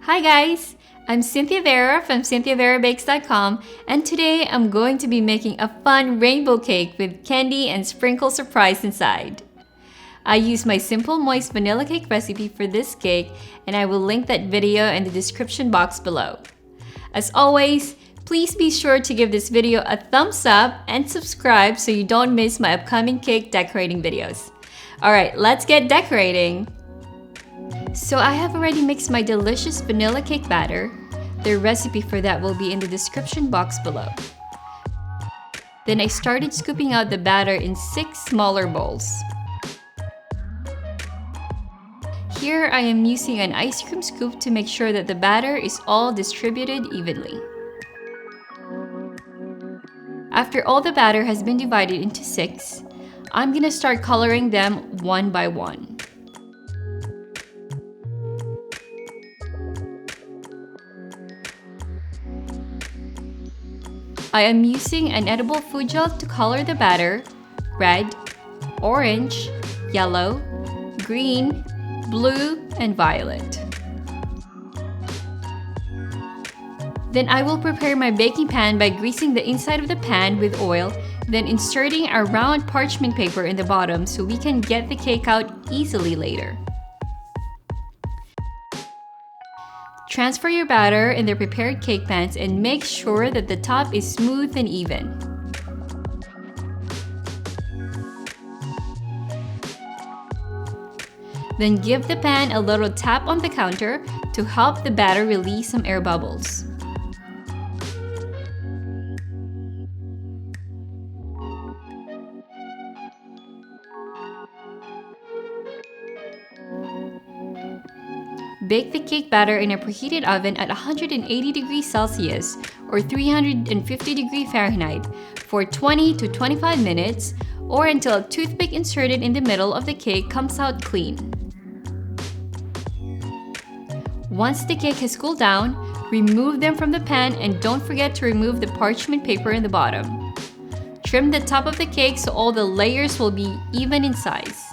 Hi guys! I'm Cynthia Vera from CynthiaVeraBakes.com, and today I'm going to be making a fun rainbow cake with candy and sprinkle surprise inside. I use my simple moist vanilla cake recipe for this cake, and I will link that video in the description box below. As always, please be sure to give this video a thumbs up and subscribe so you don't miss my upcoming cake decorating videos. Alright, let's get decorating! So I have already mixed my delicious vanilla cake batter. The recipe for that will be in the description box below. Then I started scooping out the batter in 6 smaller bowls. Here I am using an ice cream scoop to make sure that the batter is all distributed evenly. After all the batter has been divided into 6, I'm gonna start coloring them one by one. I am using an edible food gel to color the batter: red, orange, yellow, green, blue, and violet. Then I will prepare my baking pan by greasing the inside of the pan with oil, then inserting a round parchment paper in the bottom so we can get the cake out easily later. Transfer your batter in the prepared cake pans and make sure that the top is smooth and even. Then give the pan a little tap on the counter to help the batter release some air bubbles. Bake the cake batter in a preheated oven at 180 degrees Celsius or 350 degrees Fahrenheit for 20 to 25 minutes, or until a toothpick inserted in the middle of the cake comes out clean. Once the cake has cooled down, remove them from the pan and don't forget to remove the parchment paper in the bottom. Trim the top of the cake so all the layers will be even in size.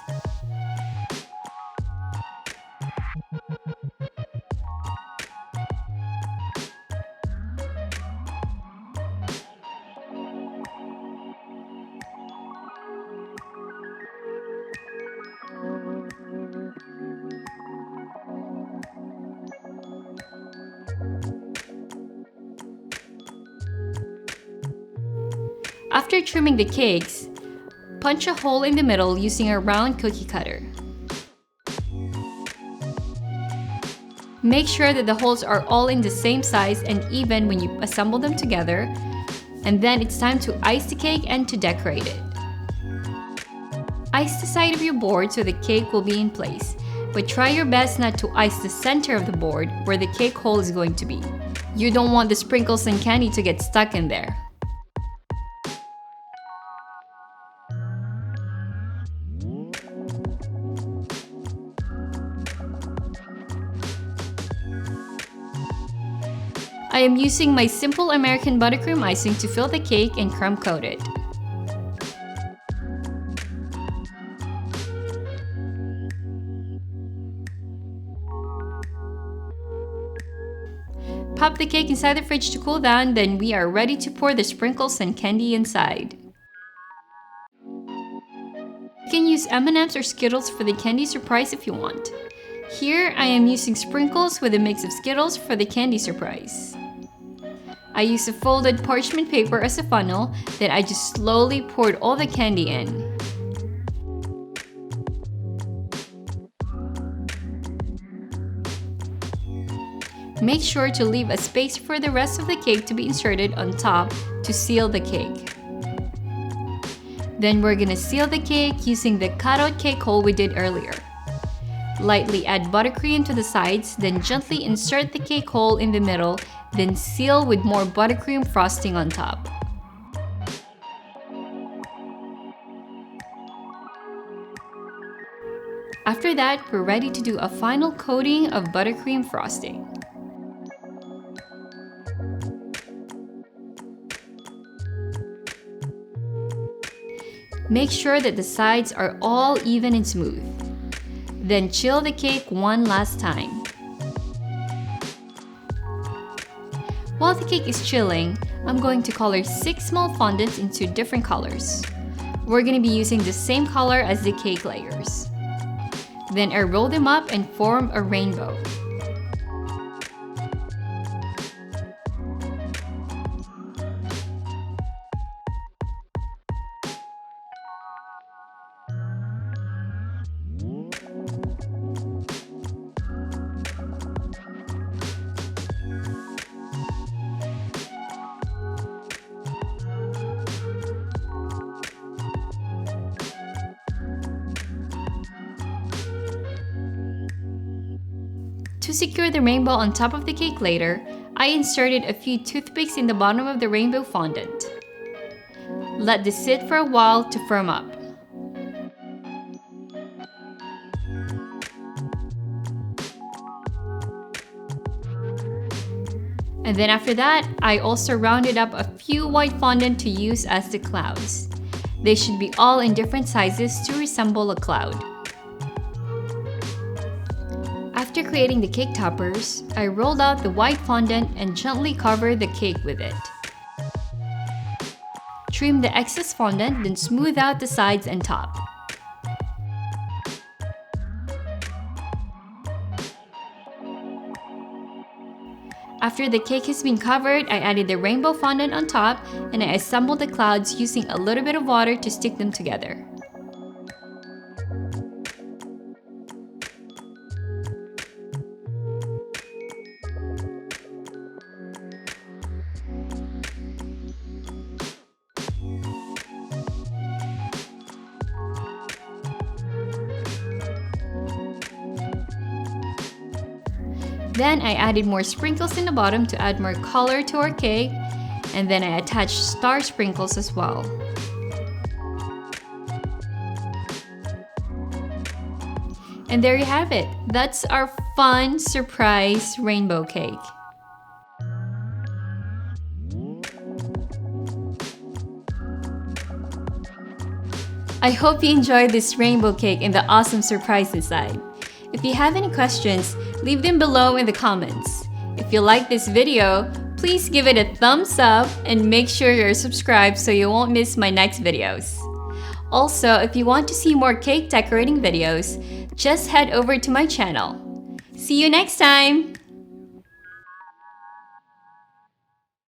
After trimming the cakes, punch a hole in the middle using a round cookie cutter. Make sure that the holes are all in the same size and even when you assemble them together, and then it's time to ice the cake and to decorate it. Ice the side of your board so the cake will be in place, but try your best not to ice the center of the board where the cake hole is going to be. You don't want the sprinkles and candy to get stuck in there. I am using my simple American buttercream icing to fill the cake and crumb coat it. Pop the cake inside the fridge to cool down, then we are ready to pour the sprinkles and candy inside. You can use M&Ms or Skittles for the candy surprise if you want. Here I am using sprinkles with a mix of Skittles for the candy surprise. I used a folded parchment paper as a funnel, then I just slowly poured all the candy in. Make sure to leave a space for the rest of the cake to be inserted on top to seal the cake. Then we're gonna seal the cake using the cutout cake hole we did earlier. Lightly add buttercream to the sides, then gently insert the cake hole in the middle, then seal with more buttercream frosting on top. After that, we're ready to do a final coating of buttercream frosting. Make sure that the sides are all even and smooth. Then chill the cake one last time. While the cake is chilling, I'm going to color 6 small fondants into different colors. We're going to be using the same color as the cake layers. Then I roll them up and form a rainbow. To secure the rainbow on top of the cake later, I inserted a few toothpicks in the bottom of the rainbow fondant. Let this sit for a while to firm up. And then after that, I also rounded up a few white fondant to use as the clouds. They should be all in different sizes to resemble a cloud. After creating the cake toppers, I rolled out the white fondant and gently covered the cake with it. Trim the excess fondant, then smooth out the sides and top. After the cake has been covered, I added the rainbow fondant on top and I assembled the clouds using a little bit of water to stick them together. Then I added more sprinkles in the bottom to add more color to our cake, and then I attached star sprinkles as well. And there you have it. That's our fun surprise rainbow cake. I hope you enjoyed this rainbow cake and the awesome surprise inside. If you have any questions, leave them below in the comments. If you like this video, please give it a thumbs up and make sure you're subscribed so you won't miss my next videos. Also, if you want to see more cake decorating videos, just head over to my channel. See you next time!